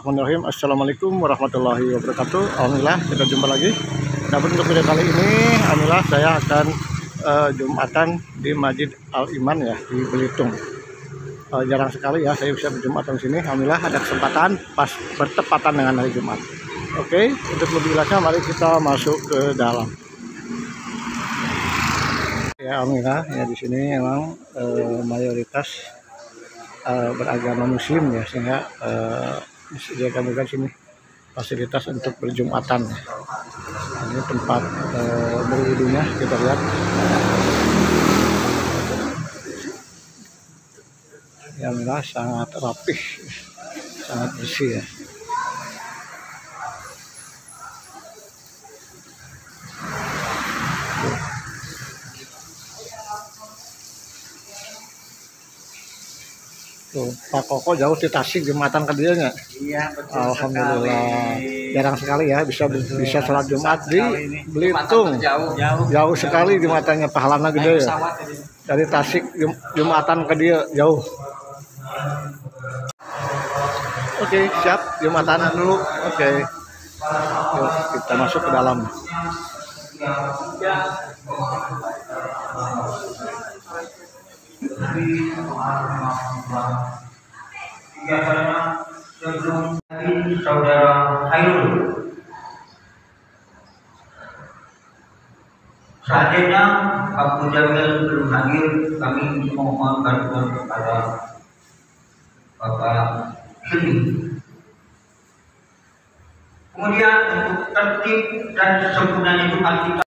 Bismillahirrahmanirrahim. Assalamualaikum warahmatullahi wabarakatuh. Alhamdulillah kita jumpa lagi. Nah, untuk video kali ini, alhamdulillah saya akan Jumatan di Masjid Al Iman ya di Belitung. Jarang sekali ya saya bisa berjumatan di sini. Alhamdulillah ada kesempatan pas bertepatan dengan hari Jumat. Oke, untuk lebih jelasnya mari kita masuk ke dalam. Ya, alhamdulillah ya di sini memang mayoritas beragama Muslim ya, sehingga disediakan juga sini fasilitas untuk berjumatan. Ini tempat berwudunya kita lihat. Ya, alhamdulillah sangat rapih, sangat bersih ya. Tuh, Pak Koko jauh di Tasik Jumatan ke dia nya. Iya, betul. Alhamdulillah. Sekali. Jarang sekali ya bisa sholat Jumat di Belitung. Jauh sekali Jumatannya, pahalanya gede ya. Dari Tasik Jumatan ke dia jauh. Oke, siap Jumatan dulu. Oke. Yuk, kita masuk ke dalam. Saudara Hairul, seandainya Abu Jamil belum hadir, kami mohon bantuan kepada Bapak Hilmi. Kemudian untuk tertib dan sempurnanya Jumat kita,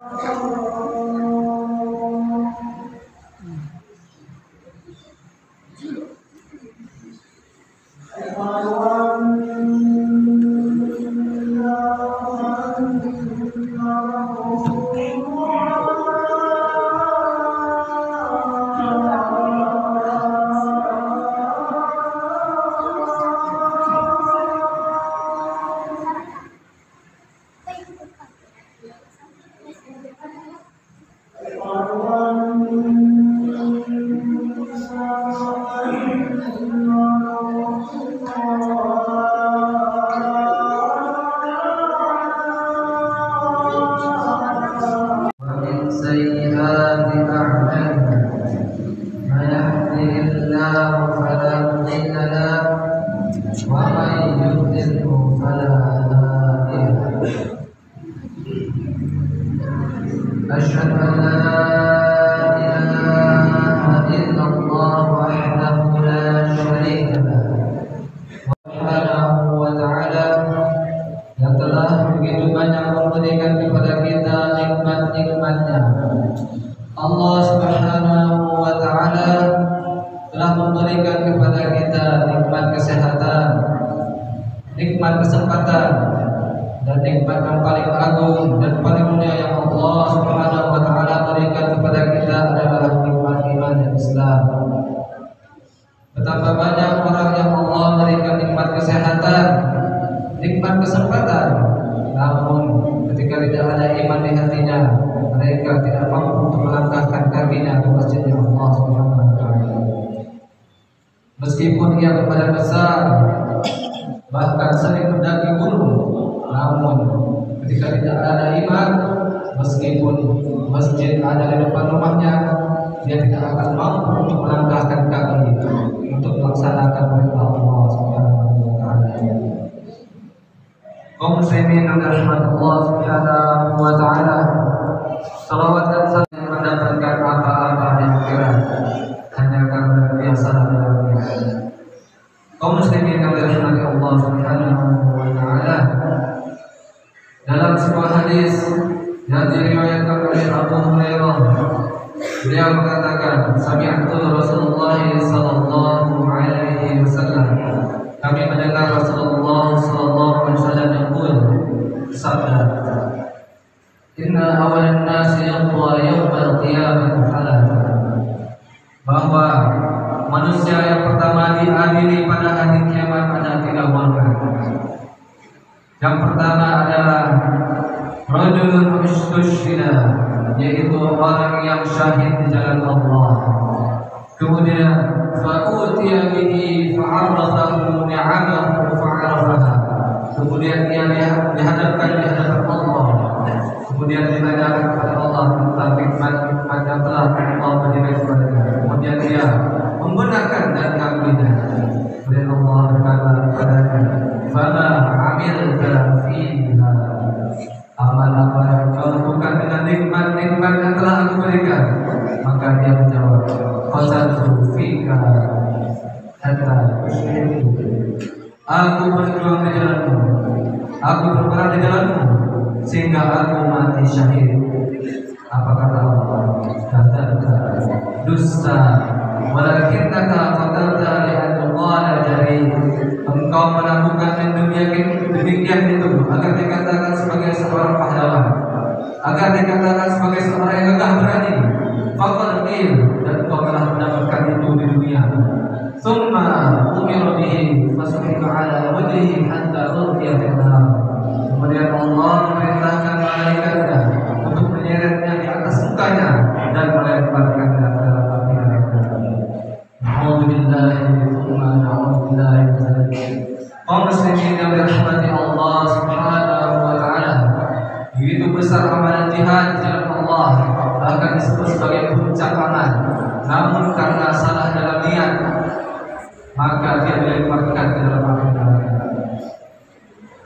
أشهد أن لا إله إلا الله وحده لا شريك له سبحانه وتعالى yang telah begitu banyak memberikan kepada kita nikmat-nikmatnya. Allah Subhanahu wa Ta'ala telah memberikan kepada kita nikmat kesehatan, nikmat kesempatan, dan nikmat yang paling agung dan paling mulia yang Allah Subhanahu wa Ta'ala berikan kepada kita adalah nikmat iman dan Islam. Betapa banyak orang yang Allah berikan nikmat kesehatan, nikmat kesempatan, namun ketika tidak ada iman di hatinya, mereka tidak mampu untuk melangkahkan kakinya ke masjidnya Allah Subhanahu wa Ta'ala. Meskipun ia berbadan besar, bahkan sering mendaki gunung, namun ketika tidak ada iman, meskipun masjid ada di depan rumahnya, dia tidak akan mampu untuk melangkahkan kaki untuk melaksanakan perintah Allah Subhanahu wa Ta'ala. Kaum muslimin yang dirahmati Allah Subhanahu wa Ta'ala, salawat dan salam mendapatkan apa-apa di akhirat hanya karena dia salah dalam iman. Kaum muslimin yang dirahmati Allah Subhanahu wa Ta'ala, dalam sebuah hadis yang diriwayatkan oleh Abu Hurairah, beliau mengatakan, sami'tu Rasulullah sallallahu alaihi wasallam, kami mendengar Rasulullah sallallahu alaihi wasallam yaqul, sabda, inna awalan nasi yaqwa yawmal qiyamah thalatha, bahwa manusia yang pertama diadili pada hari kiamat ada 3 warga. Yang pertama adalah rajulun istushhida, yaitu orang yang syahid di jalan Allah. Kemudian fa'utiya bihi fa'arafahu ni'amahu fa'arafaha, kemudian ia dihadapkan di hadapan Allah, kemudian ditanyakan kepada Allah tentang nikmat-nikmat yang telah Allah berikan kepadanya, kemudian dia membenarkan dan mengakui. Kemudian Allah berkata kepadanya, "Fama amilta fiha." Amal apa yang kau lakukan dengan nikmat-nikmat yang telah aku berikan? Maka dia menjawab, "Qasadtu fika hatta usyriku." Aku berjuang di jalanmu, aku berperang di jalanmu, sehingga aku mati syahid. Apa kata Allah? Kata dusta, walakinnaka qatalta li'anna qala jari. Engkau melakukan yang demikian itu agar dikatakan sebagai seorang pahlawan, agar dikatakan sebagai seorang yang gagah berani. Faqad qil, dan engkau telah mendapatkan itu di dunia. Tsumma umira bihi fasuhiba ala wajhihi hatta ulqiya fil nar. Kemudian Allah memerintahkan malaikatnya untuk menyeretnya di atas mukanya dan melemparkannya ke dalam api neraka. Alhamdulillah, kaum muslimin yang dirahmati Allah Subhanahu wa taala, begitu besar amalan jihad di jalan Allah, bahkan disebut sebagai puncak amal. Namun karena salah dalam niat, maka dia dilemparkan ke dalam api neraka.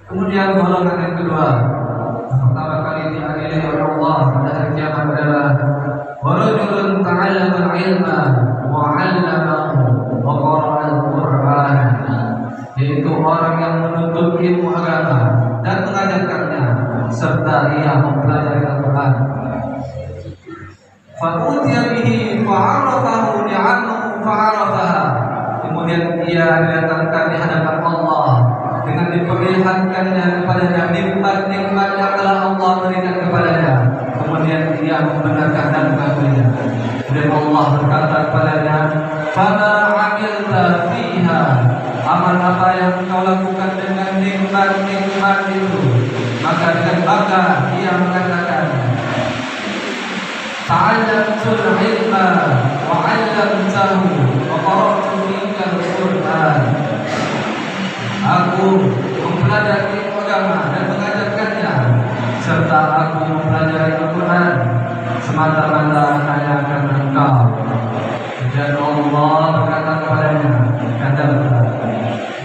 Kemudian golongan yang kedua, yang pertama kali diadili oleh Allah pada hari kiamat adalah warajulun ta'allama al-ilma wa 'allamahu wa qara'a al-Qur'an, yaitu orang yang menuntut ilmu agama dan mengajarkannya serta ia mempelajari Al-Qur'an. Fa'utiya bihi fa'arafahu li'annahu fa'arafaha. Kemudian ia didatangkan di hadapan Allah dengan diperlihatkannya kepadanya nikmat-nikmat yang telah Allah berikan kepadanya. Kemudian dia membenarkan dan mengakuinya. Kemudian Allah berkata kepadanya, "Fama 'amilta fiha." Amal apa yang kau lakukan dengan nikmat-nikmat itu? Maka dengan bangga dia mengatakan, "Ta'allamtul ilma wa 'allamtahu wa qara'tu fika al-Qur'an." Aku mempelajari ilmu agama dan mengajarkannya, serta aku mempelajari Al-Quran semata-mata hanya karena engkau. Dan Allah berkata kepadanya, "Kadzabta,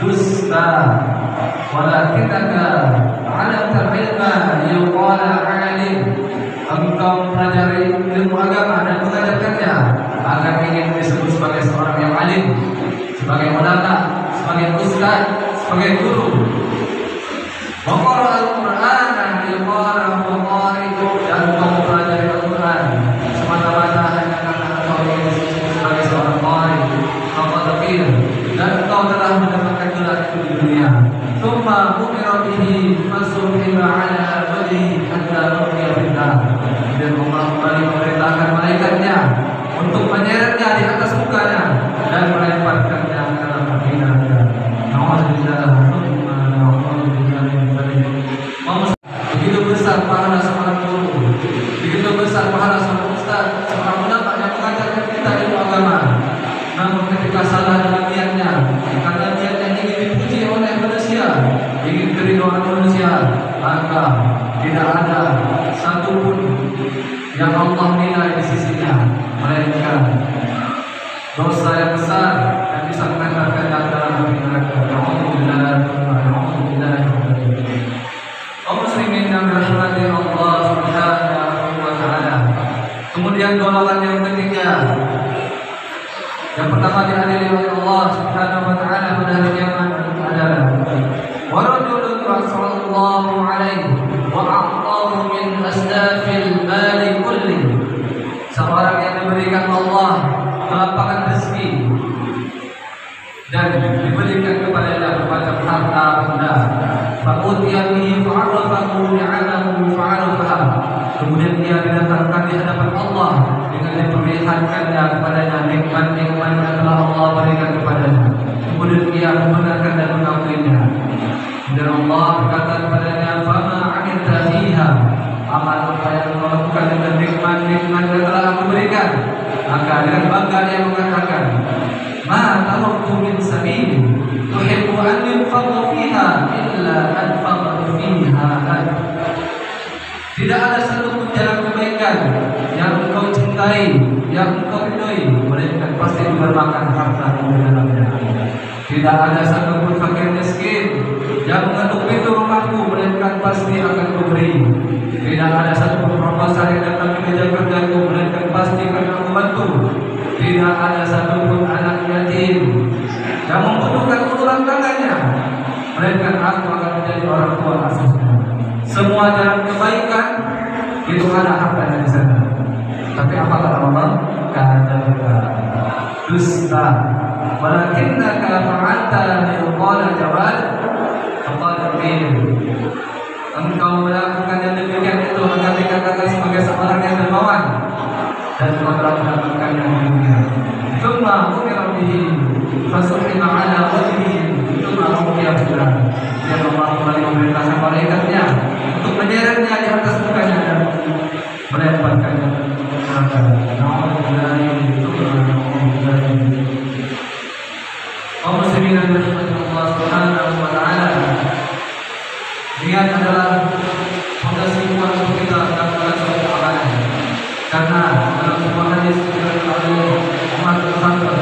dusta, walakinnaka 'allamta ilma yuqala 'alim." Engkau mempelajari ilmu agama dan mengajarkannya agar ingin disebut sebagai seorang yang alim, sebagai ulama, sebagai ustaz, sebagai guru. Wa qara'a al-Qur'an yuqalu qari'u, dan engkau mempelajari Al-Quran semata-mata hanya karena engkau ingin disebut sebagai seorang qari. Faqad qil, dan engkau telah mendapatkan gelar itu di dunia. Tsumma umira bihi fasuhiba ala wajhihi hatta ulqiya fil nar. Dan Allah kembali memerintahkan malaikatnya untuk menyeretnya di atas mukanya dan melemparkannya ke dalam api neraka. Begitu besar pahala seorang guru, begitu besar pahala seorang ustaz, seorang ulama yang mengajarkan kita ilmu agama. Namun ketika salah dalam niatnya, karena niatnya ingin dipuji oleh manusia, ingin keridhaan manusia, maka tidak ada satupun yang Allah nilai di sisinya, melainkan dosa yang besar yang bisa mengantarkannya ke dalam api neraka. Kaum muslimin yang dirahmati Allah Subhanahu wa taala. Kemudian golongan yang ketiga, yang pertama diadili oleh Allah Subhanahu wa taala pada hari kiamat adalah warajulun rasulullahu alaihi wa a'tahu min asdafil mali kulli. Seorang yang diberikan Allah melampaukan rezeki dan diberikan kepadanya berbagai harta benda. Fa'utiya bihi fa'arafahu li'annahu fa'arafaha. Kemudian dia didatangkan di hadapan Allah dengan diperlihatkannya kepadanya nikmat-nikmat yang telah Allah berikan kepadanya. Kemudian dia membenarkan dan mengakuinya. Dan Allah berkata kepadanya, "Fama 'amilta fiha." Amal apa yang kau lakukan dengan nikmat-nikmat yang telah aku berikan? Maka dengan bangga dia mengatakan, "Ma taraktu min sabil tuhibbu an yunfadha fiha illa anfadha Tidak ada satu pun jalan kebaikan yang engkau cintai, yang engkau ridhoi, melainkan pasti diberikan harta di dalamnya. Tidak ada satu pun fakir miskin yang mengetuk pintu rumahku, melainkan pasti akan kuberi. Tidak ada satu pun proposal yang datang ke meja kerjaku, melainkan pasti akan aku bantu. Tidak ada satu pun anak yatim yang membutuhkan uluran tangannya, melainkan aku akan menjadi orang tua asuhnya. Semua jalan kebaikan itu ada hartanya di sana. Tapi apa kata Allah? Kadzabta, dusta. Walakinnaka fa'alta liqala jawad faqad qil. Engkau melakukan yang demikian itu agar dikatakan sebagai seorang yang dermawan, dan kau telah melakukan yang demikian. Tsumma umira bihi fasuhima ala wajhihi tsumma ruqiya bihi. Dia kembali memerintahkan malaikatnya untuk menyeretnya di atas mukanya dan melemparkannya ke neraka. Kaum muslimin yang dirahmati Allah Subhanahu wa taala, niat adalah fondasi kuat untuk kita melakukan suatu amalan. Karena dalam sebuah hadis diriwayatkan oleh Umar bin Khattab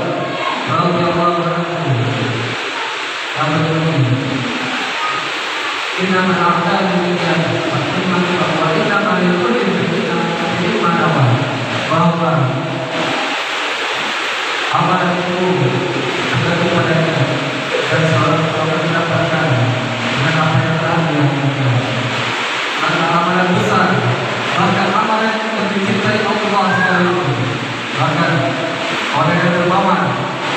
radhiyallahu anhu, innama al-a'malu binniyat wa innama likulli imrin ma nawa, bahwa amalan itu tergantung padanya dan seorang akan mendapatkan dengan apa yang telah dia lakukan. Karena amalan besar, bahkan amalan yang dicintai Allah sekalipun, bahkan orang yang dermawan,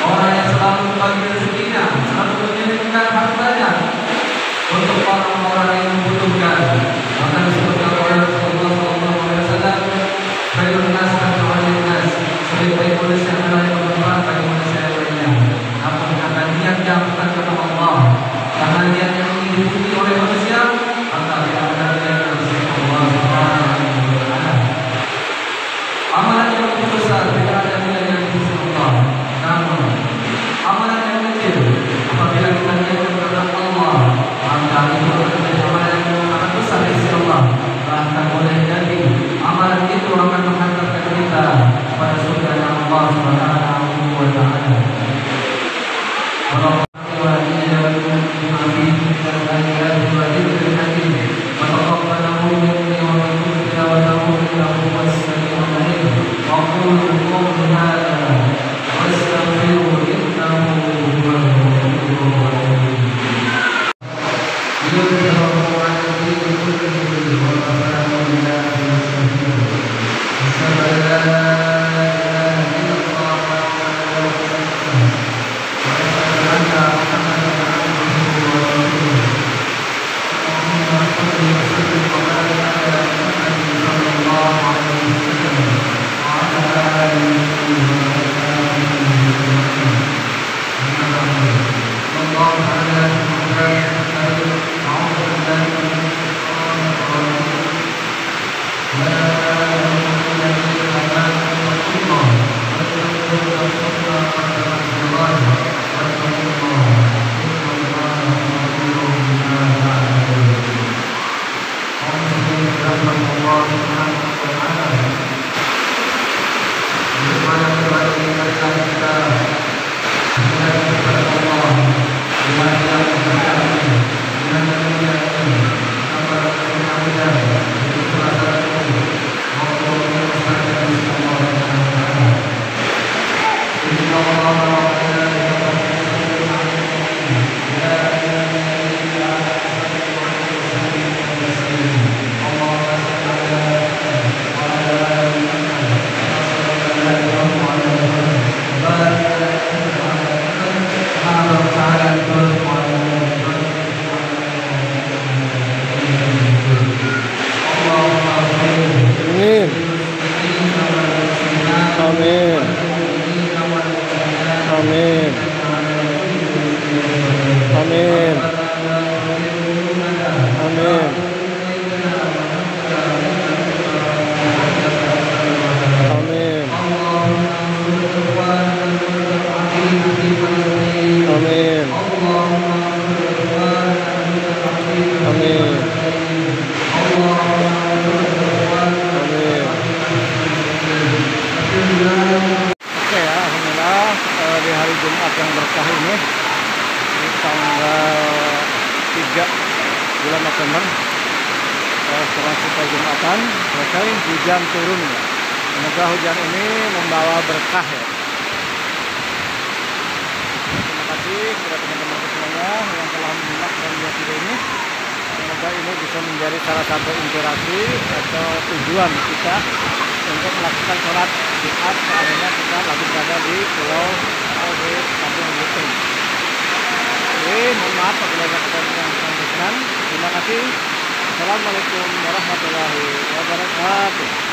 orang yang selalu berbagi rezekinya, selalu menyiapkan hartanya untuk orang-orang yang membutuhkan. Maka disebutkan oleh Rasulullah SAW, "Khairun nas khairun nas." Sebaik-baik manusia adalah yang bermanfaat bagi manusia yang lainnya. Namun karena niatnya bukan kepada Allah, karena niat yang ingin dipuji oleh manusia, maka tidak benar niat yang disebut Allah Subhanahu wa taala. Amalan yang lebih besar tidak ada nilainya di sisi Allah. Namun amalan yang kecil, apabila kita niatkan kepada Allah, maka itu akan menjadi amalan yang sangat besar di sisi Allah. Bahkan boleh jadi amalan itu akan menghantarkan kita pada surga Allah Subhanahu wa taala. benar setelah kita Jumatan selesai hujan turun ya. Semoga hujan ini membawa berkah ya. Terima kasih kepada teman-teman semuanya yang telah menyimak dan melihat video ini. Semoga ini bisa menjadi salah satu inspirasi atau tujuan kita untuk melakukan sholat Jumat seandainya kita lagi berada di pulau atau di kampung Belitung. Oke, mohon maaf apabila ada kekurangan yang berkenan. Terima kasih. Assalamualaikum warahmatullahi wabarakatuh.